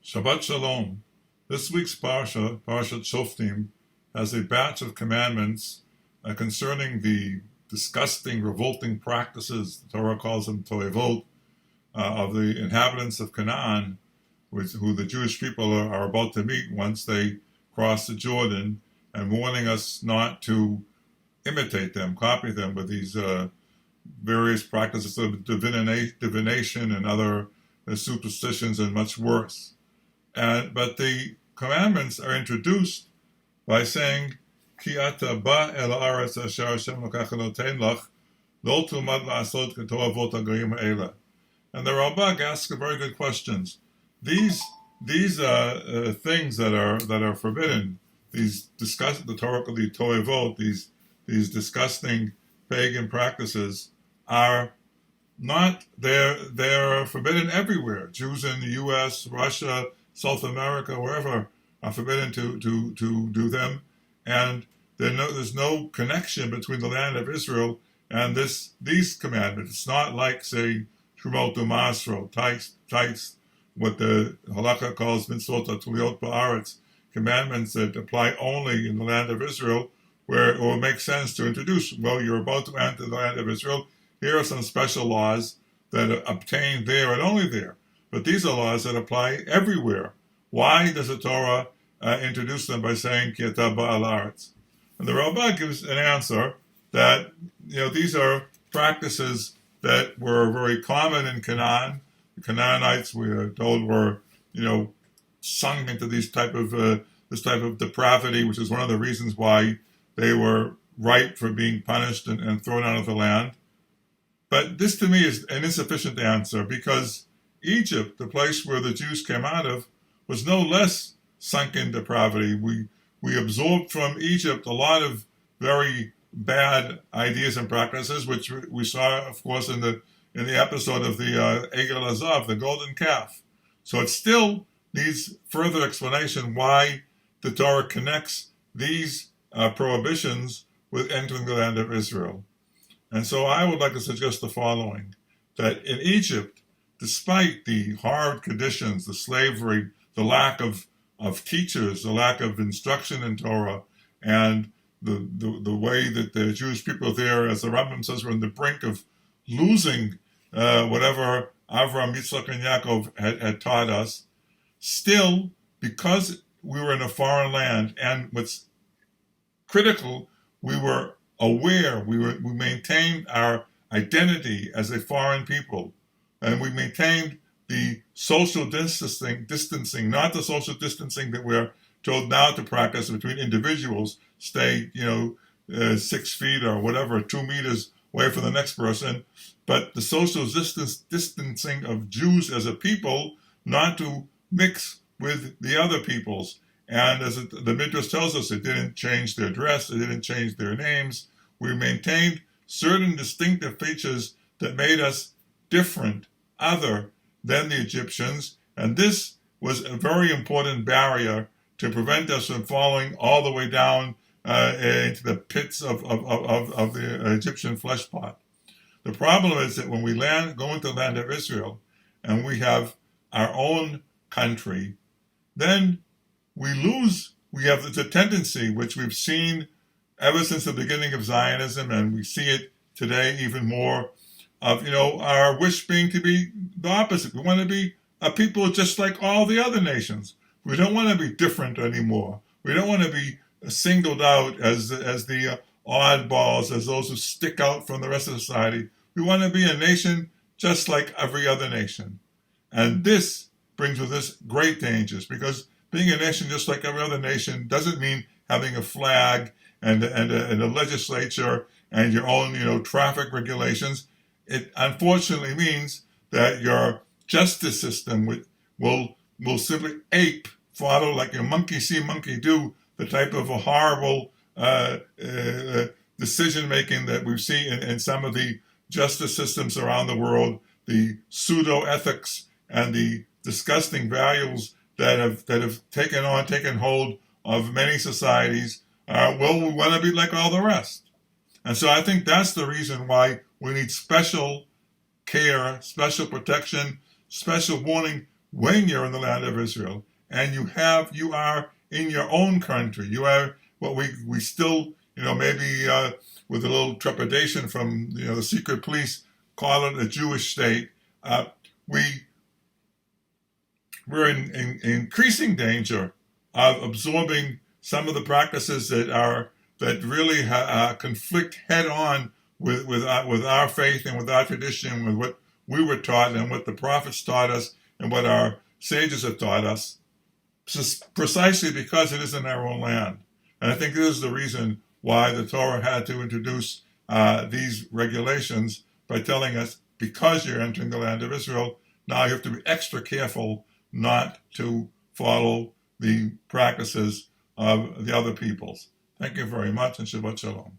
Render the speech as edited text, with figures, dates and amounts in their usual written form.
Shabbat Shalom. This week's Parsha, Parshat Shoftim, has a batch of commandments concerning the disgusting, revolting practices, the Torah calls them toevot, of the inhabitants of Canaan, who the Jewish people are about to meet once they cross the Jordan, and warning us not to imitate them, copy them with these various practices of divination and other superstitions and much worse. But the commandments are introduced by saying, Ki ata ba el haaretz asher Hashem Elokecha noten lach, lo tulmad la'asot ketoavot ha'goyim ha'ela. And the Ralbag asks very good questions. These things that are forbidden, the toevot, these disgusting pagan practices, are not they're forbidden everywhere. Jews in the U.S., Russia, South America, wherever, are forbidden to do them, and there's no connection between the land of Israel and these commandments. It's not like, say, Shemot U'Masro, tights, what the Halakha calls mitzvot hatuliot ba'aretz, commandments that apply only in the land of Israel, where it will make sense to introduce, well, you're about to enter the land of Israel, here are some special laws that obtain there and only there. But these are laws that apply everywhere. Why does the Torah introduce them by saying, Ki ata ba'al haaretz? And the Ralbag gives an answer that, these are practices that were very common in Canaan. The Canaanites, we are told, were, sunk into this type of depravity, which is one of the reasons why they were ripe for being punished and thrown out of the land. But this, to me, is an insufficient answer, because Egypt, the place where the Jews came out of, was no less sunk in depravity. We absorbed from Egypt a lot of very bad ideas and practices, which we saw, of course, in the episode of the Egel Azav, the golden calf. So it still needs further explanation why the Torah connects these prohibitions with entering the land of Israel. And so I would like to suggest the following, that in Egypt, despite the hard conditions, the slavery, the lack of teachers, the lack of instruction in Torah, and the way that the Jewish people there, as the Rambam says, were on the brink of losing whatever Avram, Yitzchak, and Yaakov had taught us, still, because we were in a foreign land, and what's critical, we were aware, we maintained our identity as a foreign people, and we maintained the social distancing, not the social distancing that we're told now to practice between individuals, stay, 6 feet or whatever, 2 meters away from the next person, but the social distancing of Jews as a people, not to mix with the other peoples. And as the Midrash tells us, it didn't change their dress, it didn't change their names. We maintained certain distinctive features that made us different, other than the Egyptians, and this was a very important barrier to prevent us from falling all the way down into the pits of the Egyptian flesh pot. The problem is that when we go into the land of Israel, and we have our own country, then we have the tendency, which we've seen ever since the beginning of Zionism, and we see it today even more, of our wish being to be the opposite. We want to be a people just like all the other nations. We don't want to be different anymore. We don't want to be singled out as the oddballs, as those who stick out from the rest of society. We want to be a nation just like every other nation. And this brings with us great dangers, because being a nation just like every other nation doesn't mean having a flag and a legislature and your own traffic regulations. It unfortunately means that your justice system will simply follow like a monkey see, monkey do, the type of a horrible decision-making that we see in some of the justice systems around the world, the pseudo-ethics and the disgusting values that have taken hold of many societies. We want to be like all the rest. And so I think that's the reason why we need special care, special protection, special warning when you're in the land of Israel, and you are in your own country. You are what we still, maybe with a little trepidation from the secret police, call it a Jewish state. We're in increasing danger of absorbing some of the practices that really conflict head on with our faith and with our tradition, with what we were taught and what the prophets taught us and what our sages have taught us, precisely because it is in our own land. And I think this is the reason why the Torah had to introduce these regulations by telling us, because you're entering the land of Israel, now you have to be extra careful not to follow the practices of the other peoples. Thank you very much, and Shabbat Shalom.